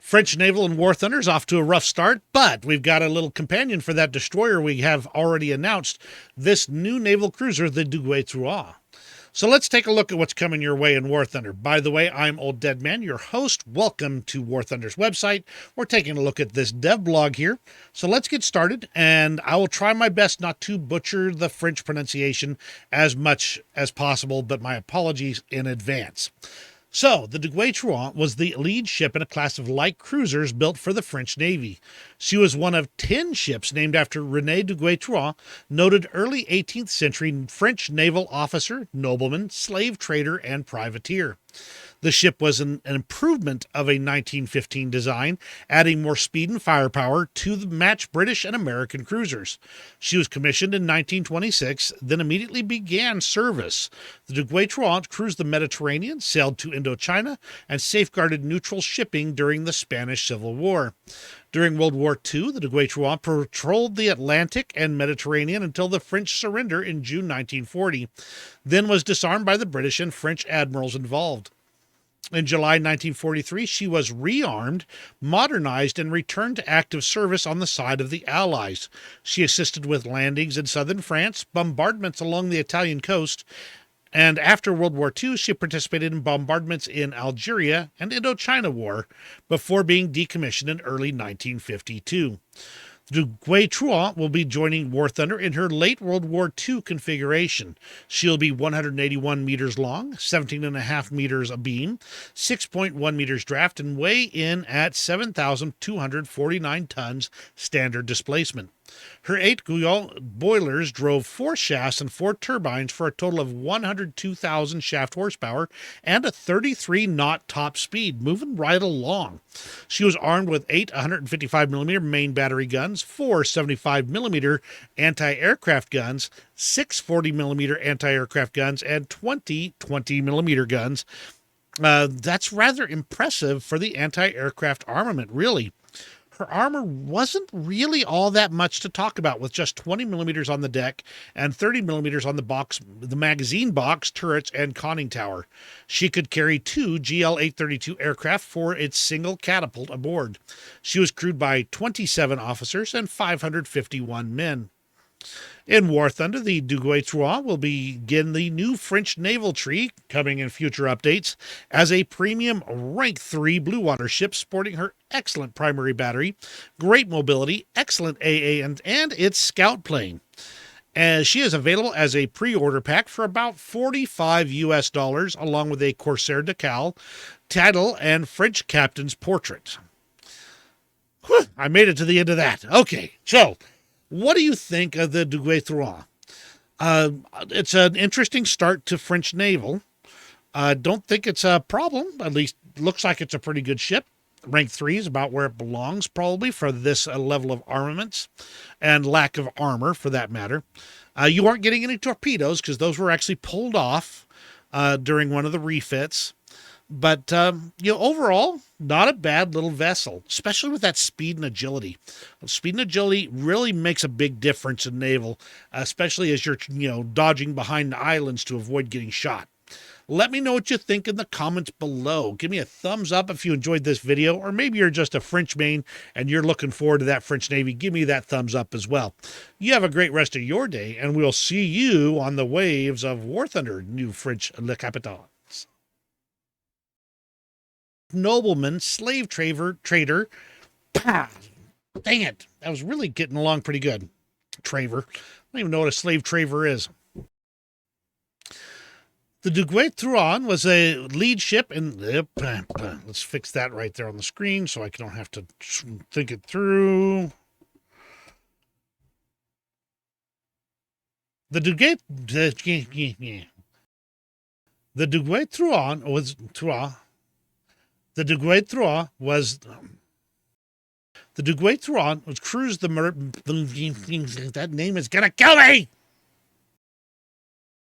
French naval and war thunder is off to a rough start, but we've got a little companion for that destroyer we have already announced, this new naval cruiser, the Duguay-Trouin. So let's take a look at what's coming your way in War Thunder. By the way, I'm Old Dead Man, your host. Welcome to War Thunder's website. We're taking a look at this Devblog here. So let's get started, and I will try my best not to butcher the French pronunciation as much as possible, but my apologies in advance. So, the Duguay-Trouin was the lead ship in a class of light cruisers built for the French Navy. She was one of 10 ships named after René Duguay-Trouin, noted early 18th century French naval officer, nobleman, slave trader, and privateer. The ship was an improvement of a 1915 design, adding more speed and firepower to the match British and American cruisers. She was commissioned in 1926, then immediately began service. The Duguay-Trouin cruised the Mediterranean, sailed to Indochina, and safeguarded neutral shipping during the Spanish Civil War. During World War II, the Duguay-Trouin patrolled the Atlantic and Mediterranean until the French surrender in June 1940, then was disarmed by the British and French admirals involved. In July 1943, she was rearmed, modernized, and returned to active service on the side of the Allies. She assisted with landings in southern France, bombardments along the Italian coast, and after World War II, she participated in bombardments in Algeria and Indochina War before being decommissioned in early 1952. Duguay-Trouin will be joining War Thunder in her late World War II configuration. She'll be 181 meters long, 17.5 meters abeam, 6.1 meters draft, and weigh in at 7,249 tons standard displacement. Her 8 Guyot boilers drove 4 shafts and 4 turbines for a total of 102,000 shaft horsepower and a 33-knot top speed, moving right along. She was armed with 8 155mm main battery guns, 4 75mm anti-aircraft guns, 6 40mm anti-aircraft guns, and 20 20mm guns. That's rather impressive for the anti-aircraft armament, really. Her armor wasn't really all that much to talk about, with just 20 millimeters on the deck and 30 millimeters on the magazine box, turrets, and conning tower. She could carry 2 GL-832 aircraft for its single catapult aboard. She was crewed by 27 officers and 551 men. In War Thunder, the Duguay-Trouin will begin the new French naval tree, coming in future updates, as a premium Rank 3 blue water ship sporting her excellent primary battery, great mobility, excellent AA, and its scout plane. As she is available as a pre-order pack for about $45 US, along with a Corsair decal, title, and French captain's portrait. Whew, I made it to the end of that. Okay, so what do you think of the Duguay-Trouin? It's an interesting start to French naval. Don't think it's a problem. At least looks like it's a pretty good ship. Rank 3 is about where it belongs, probably, for this level of armaments and lack of armor, for that matter. You aren't getting any torpedoes, because those were actually pulled off during one of the refits. But, overall, not a bad little vessel, especially with that speed and agility. Speed and agility really makes a big difference in naval, especially as you're, dodging behind the islands to avoid getting shot. Let me know what you think in the comments below. Give me a thumbs up if you enjoyed this video, or maybe you're just a French main and you're looking forward to that French Navy. Give me that thumbs up as well. You have a great rest of your day, and we'll see you on the waves of War Thunder, New French Le Capitale. Nobleman, slave trader. Dang it. That was really getting along pretty good. Traver. I don't even know what a slave traver is. The Duguay-Trouin was a lead ship in... Let's fix that right there on the screen so I don't have to think it through. The Duguay-Trouin was... The Duguay-Trouin was cruised that name is gonna kill me!